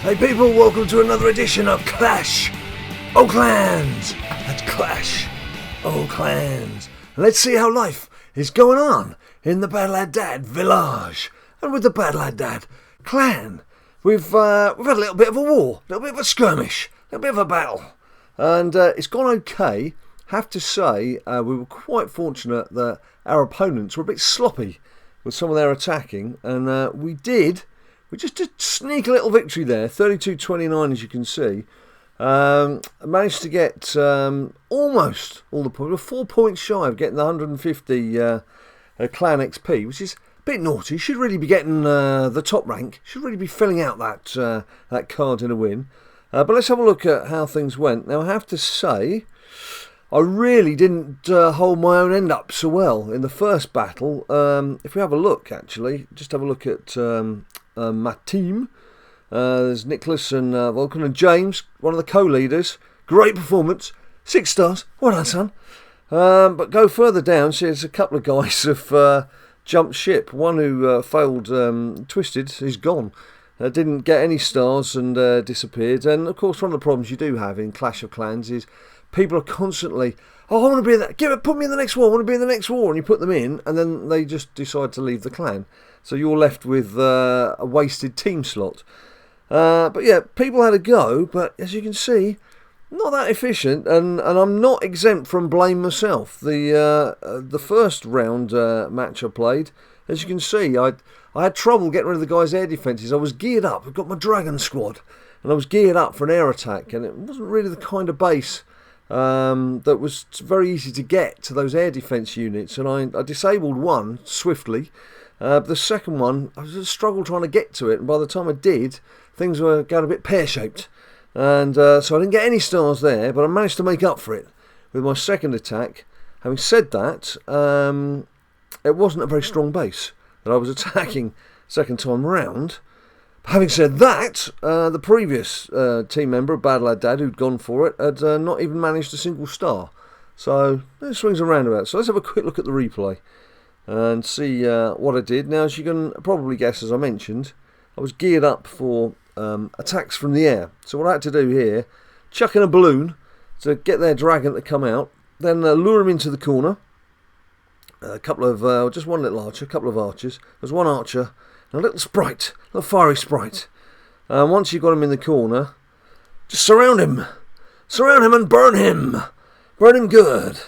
Hey people, welcome to another edition of Clash of Clans. That's Clash of Clans. Let's see how life is going on in the BadLadDad village. And with the BadLadDad clan, we've had a little bit of a war, a little bit of a skirmish, a little bit of a battle. And it's gone okay. Have to say, we were quite fortunate that our opponents were a bit sloppy with some of their attacking. And we just did sneak a little victory there, 32-29 as you can see. Managed to get almost all the points. We're 4 points shy of getting the 150 clan XP, which is a bit naughty. Should really be getting the top rank. Should really be filling out that card in a win. But let's have a look at how things went. Now I have to say, I really didn't hold my own end up so well in the first battle. If we have a look, actually, just have a look at my team. There's Nicholas and Vulcan and James, one of the co-leaders. Great performance, 6 stars. Well done, son. But go further down, see there's a couple of guys have jumped ship. One who failed Twisted, he's gone. Didn't get any stars and disappeared. And of course, one of the problems you do have in Clash of Clans is people are constantly, oh, I want to be in that. Put me in the next war. I want to be in the next war, and you put them in, and then they just decide to leave the clan. So you're left with a wasted team slot. But yeah, people had a go, but as you can see, not that efficient, and I'm not exempt from blame myself. The first round match I played, as you can see, I had trouble getting rid of the guys' air defences. I was geared up. I've got my dragon squad, and I was geared up for an air attack, and it wasn't really the kind of base that was very easy to get to those air defence units, and I disabled one swiftly. The second one, I just struggled trying to get to it, and by the time I did, things were going a bit pear-shaped. And so I didn't get any stars there, but I managed to make up for it with my second attack. Having said that, it wasn't a very strong base that I was attacking second time round. Having said that, the previous team member of BadLadDad who'd gone for it had not even managed a single star. So it swings and roundabouts. So let's have a quick look at the replay and see what I did. Now, as you can probably guess, as I mentioned, I was geared up for attacks from the air. So what I had to do here, chuck in a balloon to get their dragon to come out, then lure him into the corner. A couple of, just one little archer, a couple of archers. There's one archer and a little sprite, a little fiery sprite. Once you've got him in the corner, just surround him. Surround him and burn him. Burn him good.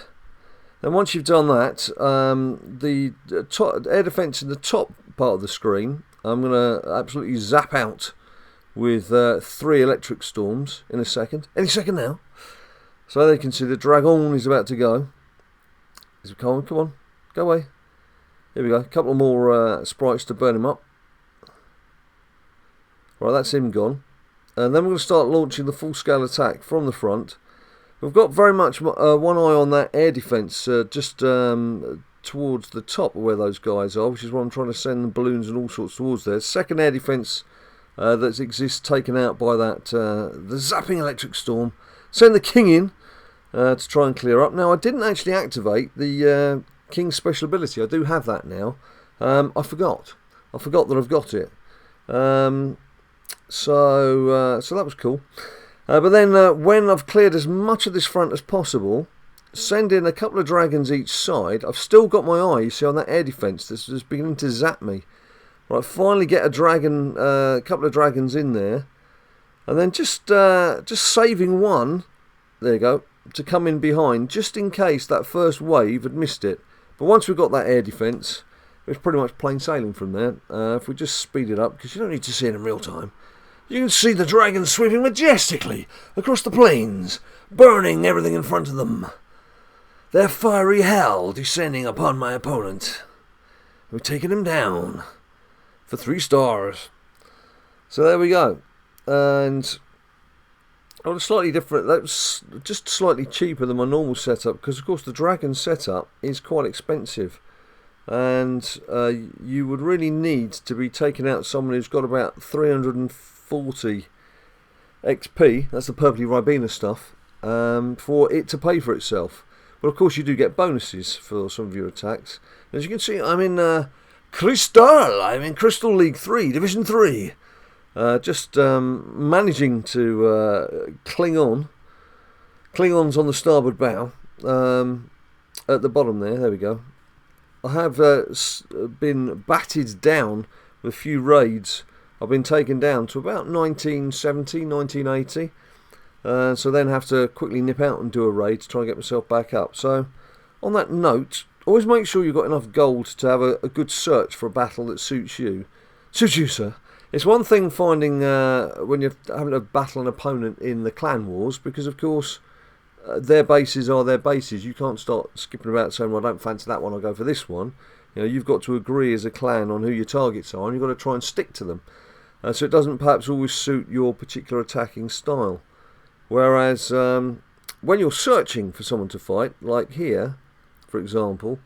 Then once you've done that, the air defence in the top part of the screen, I'm going to absolutely zap out with 3 electric storms in a second. Any second now. So they can see the dragon is about to go. Come on, go away. Here we go, a couple more sprites to burn him up. Right, that's him gone. And then we're going to start launching the full-scale attack from the front. We've got very much one eye on that air defence just towards the top of where those guys are, which is why I'm trying to send the balloons and all sorts towards there. Second air defence that exists taken out by that the zapping electric storm. Send the king in to try and clear up. Now, I didn't actually activate the king's special ability. I do have that now. I forgot that I've got it. So that was cool. But then when I've cleared as much of this front as possible, send in a couple of dragons each side. I've still got my eye, you see, on that air defence. This is beginning to zap me. Right, finally get a dragon, couple of dragons in there, and then just saving one. There you go, to come in behind, just in case that first wave had missed it. But once we've got that air defence, it's pretty much plain sailing from there. If we just speed it up, because you don't need to see it in real time. You can see the dragons sweeping majestically across the plains, burning everything in front of them. Their fiery hell descending upon my opponent. We've taken him down for 3 stars. So there we go. And I was slightly different. That was just slightly cheaper than my normal setup, because of course the dragon setup is quite expensive. And you would really need to be taking out someone who's got about 340 XP, that's the purpley Ribena stuff, for it to pay for itself. But of course you do get bonuses for some of your attacks. As you can see, I'm in Crystal League 3, Division 3. Just managing to cling-ons on the starboard bow, at the bottom there we go. I have been batted down with a few raids. I've been taken down to about 1970, 1980, so then have to quickly nip out and do a raid to try and get myself back up. So on that note, always make sure you've got enough gold to have a good search for a battle that suits you. Suits you, sir. It's one thing finding when you're having to battle an opponent in the clan wars, because of course their bases are their bases. You can't start skipping about saying, well, I don't fancy that one, I'll go for this one. You know, you've got to agree as a clan on who your targets are, and you've got to try and stick to them. So it doesn't perhaps always suit your particular attacking style. Whereas when you're searching for someone to fight, like here, for example,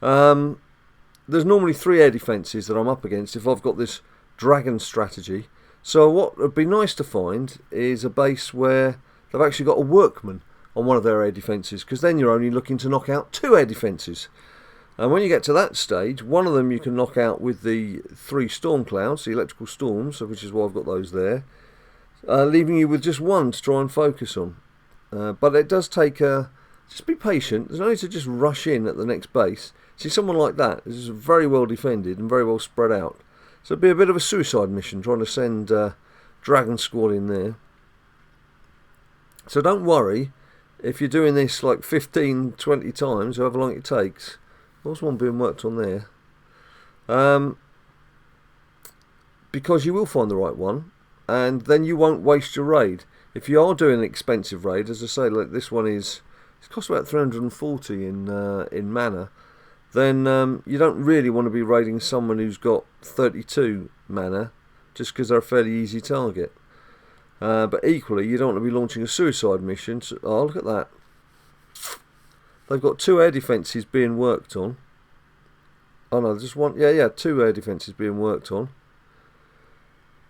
there's normally 3 air defences that I'm up against if I've got this dragon strategy. So what would be nice to find is a base where they've actually got a workman on one of their air defences, because then you're only looking to knock out 2 air defences. And when you get to that stage, one of them you can knock out with the 3 storm clouds, the electrical storms, which is why I've got those there, leaving you with just 1 to try and focus on. But it does take just be patient. There's no need to just rush in at the next base. See, someone like that is very well defended and very well spread out. So it'd be a bit of a suicide mission trying to send Dragon Squad in there. So don't worry if you're doing this like 15, 20 times, however long it takes. There's one being worked on there. Because you will find the right one, and then you won't waste your raid. If you are doing an expensive raid, as I say, like this one is, it costs about 340 in mana, then you don't really want to be raiding someone who's got 32 mana, just because they're a fairly easy target. But equally, you don't want to be launching a suicide mission. So, oh, look at that. They've got 2 air defences being worked on. Oh no, just one. Yeah, 2 air defences being worked on.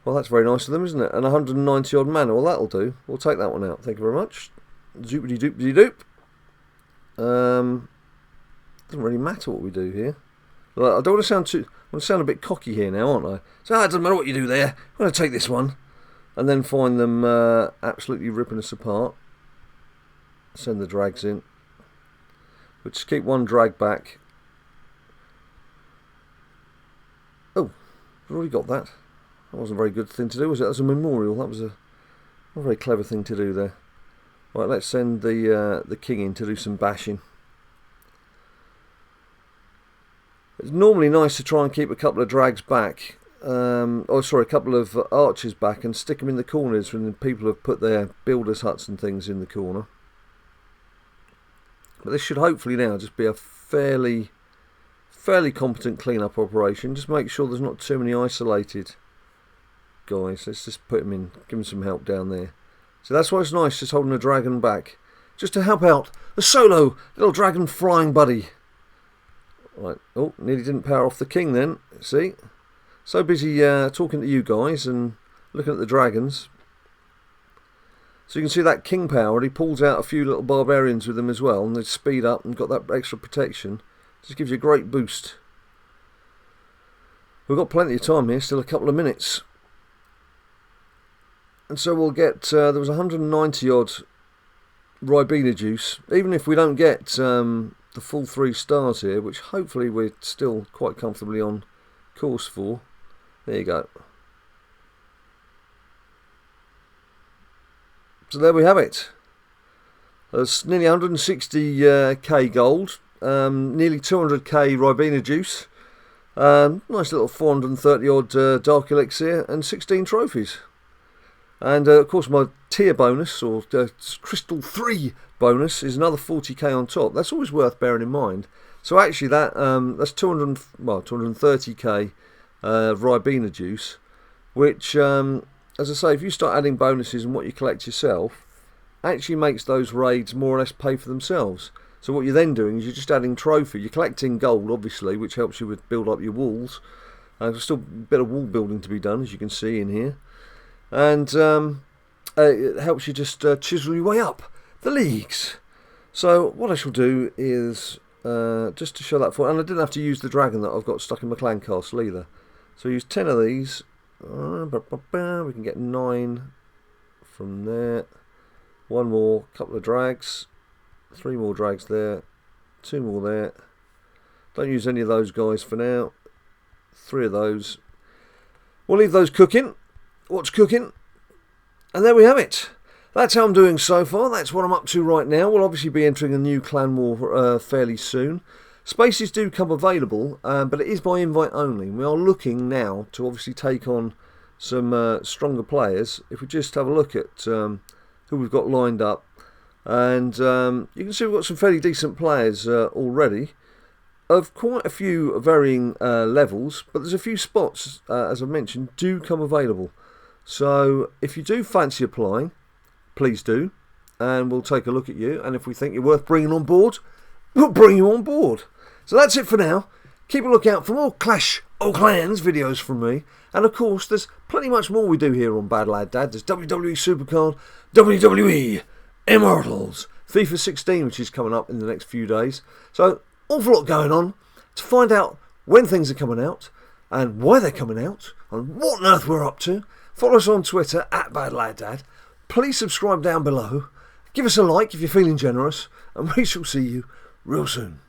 Well, that's very nice of them, isn't it? And 190 odd mana. Well, that'll do. We'll take that one out. Thank you very much. Zoopity doopity doop. Doesn't really matter what we do here. I don't want to sound too. I want to sound a bit cocky here now, aren't I? So it doesn't matter what you do there. I'm going to take this one, and then find them absolutely ripping us apart. Send the drags in. We'll just keep 1 drag back. Oh, we've already got that. That wasn't a very good thing to do, was it? That was a memorial. That was a very clever thing to do there. Right, let's send the king in to do some bashing. It's normally nice to try and keep a couple of drags back. A couple of archers back and stick them in the corners when people have put their builders' huts and things in the corner. But this should hopefully now just be a fairly competent clean-up operation. Just make sure there's not too many isolated guys. Let's just put them in, give them some help down there. So that's why it's nice just holding a dragon back, just to help out the solo little dragon flying buddy. Right, oh, nearly didn't power off the king then. See, so busy talking to you guys and looking at the dragons. So you can see that king power, he pulls out a few little barbarians with him as well, and they speed up and got that extra protection. Just gives you a great boost. We've got plenty of time here, still a couple of minutes. And so we'll get, there was 190 odd Ribena juice. Even if we don't get the full 3 stars here, which hopefully we're still quite comfortably on course for. There you go. So there we have it. There's nearly 160k gold, nearly 200k Ribena juice, nice little 430 odd dark elixir, and 16 trophies. And of course my tier bonus, or crystal 3 bonus, is another 40k on top. That's always worth bearing in mind. So actually that's 230k Ribena juice, which as I say, if you start adding bonuses and what you collect yourself, actually makes those raids more or less pay for themselves. So what you're then doing is you're just adding trophy. You're collecting gold, obviously, which helps you with build up your walls. There's still a bit of wall building to be done, as you can see in here. And it helps you just chisel your way up the leagues. So what I shall do is, just to show that for, and I didn't have to use the dragon that I've got stuck in my clan castle either. So I use 10 of these, We can get 9 from there. 1 more, couple of drags, 3 more drags there, 2 more there. Don't use any of those guys for now. 3 of those. We'll leave those cooking. What's cooking? And there we have it. That's how I'm doing so far. That's what I'm up to right now. We'll obviously be entering a new clan war fairly soon. Spaces do come available, but it is by invite only. We are looking now to obviously take on some stronger players. If we just have a look at who we've got lined up, and you can see we've got some fairly decent players already, of quite a few varying levels, but there's a few spots, as I mentioned, do come available. So if you do fancy applying, please do, and we'll take a look at you, and if we think you're worth bringing on board, we'll bring you on board. So that's it for now. Keep a lookout for more Clash of Clans videos from me, and of course there's plenty much more we do here on BadLadDad. There's WWE Supercard, WWE Immortals, FIFA 16, which is coming up in the next few days. So awful lot going on. To find out when things are coming out and why they're coming out and what on earth we're up to, follow us on Twitter at BadLadDad. Please subscribe down below. Give us a like if you're feeling generous, and we shall see you real soon.